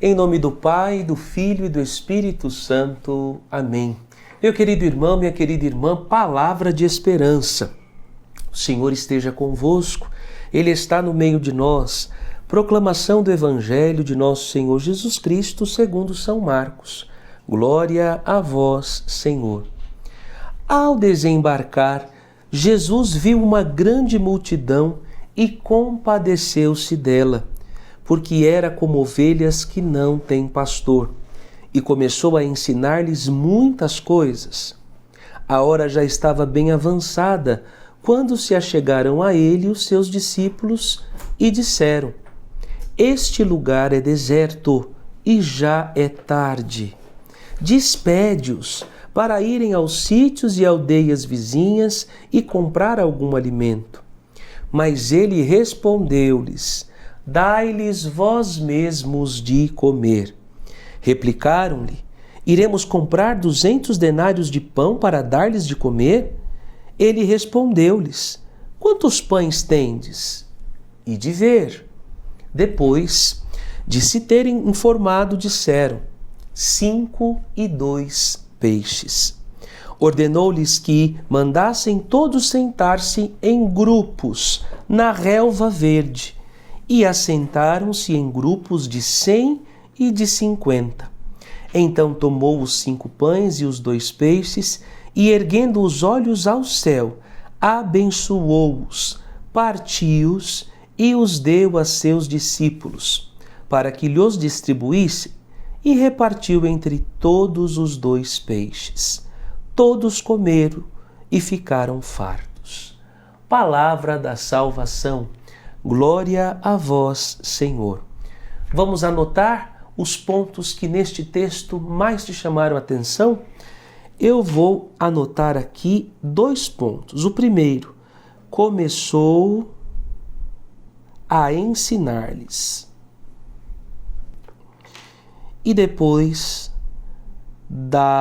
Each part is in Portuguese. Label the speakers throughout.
Speaker 1: Em nome do Pai, do Filho e do Espírito Santo. Amém. Meu querido irmão, minha querida irmã, palavra de esperança. O Senhor esteja convosco, Ele está no meio de nós. Proclamação do Evangelho de nosso Senhor Jesus Cristo segundo São Marcos. Glória a vós, Senhor. Ao desembarcar, Jesus viu uma grande multidão e compadeceu-se dela, porque era como ovelhas que não têm pastor, e começou a ensinar-lhes muitas coisas. A hora já estava bem avançada, quando se achegaram a ele os seus discípulos e disseram: Este lugar é deserto e já é tarde. Despede-os para irem aos sítios e aldeias vizinhas e comprar algum alimento. Mas ele respondeu-lhes: Dai-lhes vós mesmos de comer. Replicaram-lhe: Iremos comprar 200 denários de pão para dar-lhes de comer? Ele respondeu-lhes: Quantos pães tendes? E de ver. Depois de se terem informado, disseram: 5 e 2 peixes. Ordenou-lhes que mandassem todos sentar-se em grupos na relva verde. E assentaram-se em grupos de 100 e de 50. Então tomou os 5 pães e os 2 peixes, e erguendo os olhos ao céu, abençoou-os, partiu-os e os deu a seus discípulos, para que lhos distribuíssem, e repartiu entre todos os 2 peixes. Todos comeram e ficaram fartos. Palavra da salvação. Glória a vós, Senhor. Vamos anotar os pontos que neste texto mais te chamaram a atenção? Eu vou anotar aqui 2 pontos. O primeiro, começou a ensinar-lhes. E depois, dai-lhes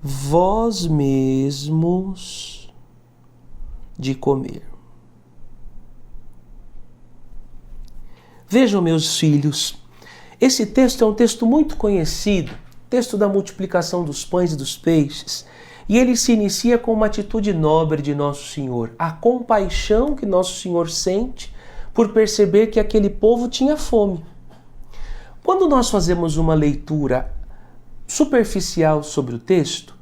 Speaker 1: vós mesmos de comer. Vejam, meus filhos, esse texto é um texto muito conhecido, texto da multiplicação dos pães e dos peixes, e ele se inicia com uma atitude nobre de Nosso Senhor, a compaixão que Nosso Senhor sente por perceber que aquele povo tinha fome. Quando nós fazemos uma leitura superficial sobre o texto,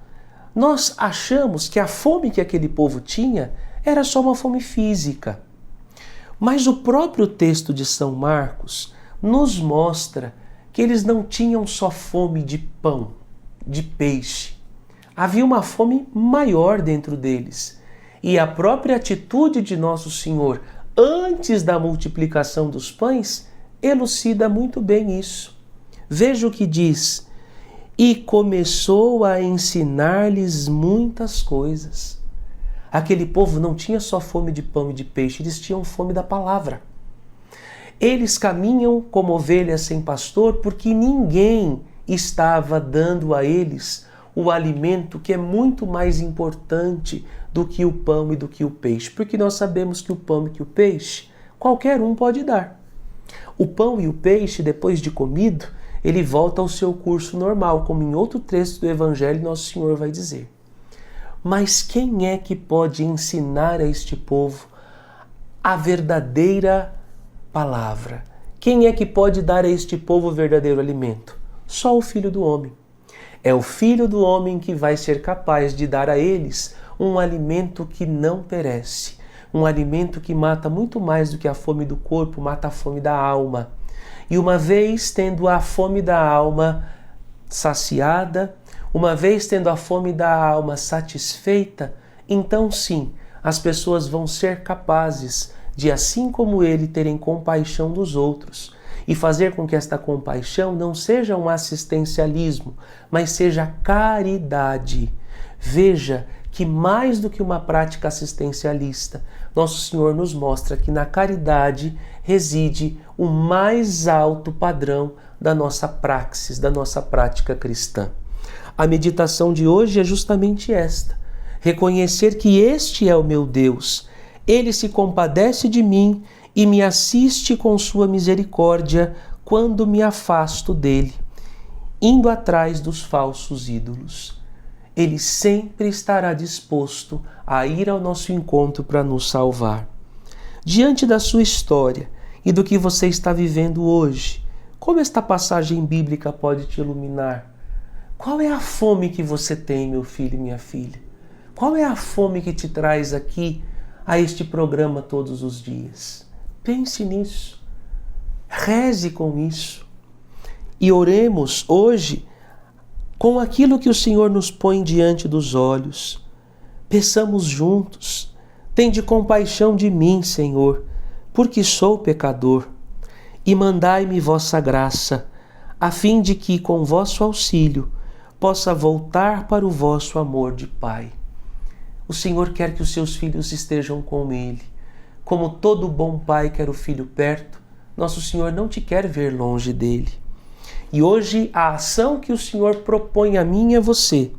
Speaker 1: nós achamos que a fome que aquele povo tinha era só uma fome física. Mas o próprio texto de São Marcos nos mostra que eles não tinham só fome de pão, de peixe. Havia uma fome maior dentro deles. E a própria atitude de Nosso Senhor, antes da multiplicação dos pães, elucida muito bem isso. Veja o que diz: E começou a ensinar-lhes muitas coisas. Aquele povo não tinha só fome de pão e de peixe, eles tinham fome da palavra. Eles caminham como ovelhas sem pastor porque ninguém estava dando a eles o alimento que é muito mais importante do que o pão e do que o peixe. Porque nós sabemos que o pão e que o peixe, qualquer um pode dar. O pão e o peixe, depois de comido, ele volta ao seu curso normal, como em outro trecho do Evangelho Nosso Senhor vai dizer. Mas quem é que pode ensinar a este povo a verdadeira palavra? Quem é que pode dar a este povo o verdadeiro alimento? Só o Filho do Homem. É o Filho do Homem que vai ser capaz de dar a eles um alimento que não perece, um alimento que mata muito mais do que a fome do corpo, mata a fome da alma. E uma vez tendo a fome da alma saciada, uma vez tendo a fome da alma satisfeita, então sim, as pessoas vão ser capazes de, assim como ele, terem compaixão dos outros e fazer com que esta compaixão não seja um assistencialismo, mas seja caridade. Veja que mais do que uma prática assistencialista, Nosso Senhor nos mostra que na caridade reside o mais alto padrão da nossa praxis, da nossa prática cristã. A meditação de hoje é justamente esta: reconhecer que este é o meu Deus, Ele se compadece de mim e me assiste com sua misericórdia quando me afasto dele, indo atrás dos falsos ídolos. Ele sempre estará disposto a ir ao nosso encontro para nos salvar. Diante da sua história e do que você está vivendo hoje, como esta passagem bíblica pode te iluminar? Qual é a fome que você tem, meu filho e minha filha? Qual é a fome que te traz aqui a este programa todos os dias? Pense nisso. Reze com isso. E oremos hoje com aquilo que o Senhor nos põe diante dos olhos. Peçamos juntos: tende compaixão de mim, Senhor, porque sou pecador, e mandai-me vossa graça, a fim de que, com vosso auxílio, possa voltar para o vosso amor de Pai. O Senhor quer que os seus filhos estejam com Ele. Como todo bom pai quer o filho perto, nosso Senhor não te quer ver longe dele. E hoje a ação que o Senhor propõe a mim e a você: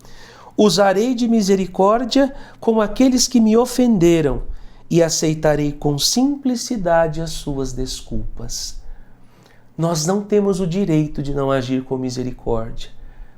Speaker 1: usarei de misericórdia com aqueles que me ofenderam e aceitarei com simplicidade as suas desculpas. Nós não temos o direito de não agir com misericórdia,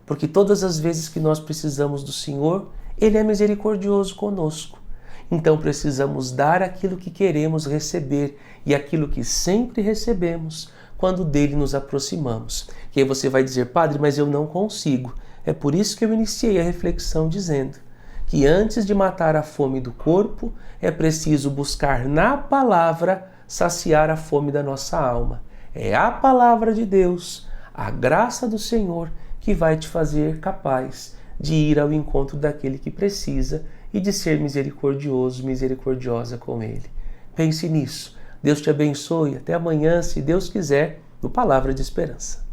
Speaker 1: porque todas as vezes que nós precisamos do Senhor, Ele é misericordioso conosco. Então precisamos dar aquilo que queremos receber e aquilo que sempre recebemos quando dele nos aproximamos. E aí você vai dizer: padre, mas eu não consigo. É por isso que eu iniciei a reflexão dizendo que antes de matar a fome do corpo, é preciso buscar na palavra saciar a fome da nossa alma. É a palavra de Deus, a graça do Senhor, que vai te fazer capaz de ir ao encontro daquele que precisa e de ser misericordioso, misericordiosa com ele. Pense nisso. Deus te abençoe. Até amanhã, se Deus quiser, no Palavra de Esperança.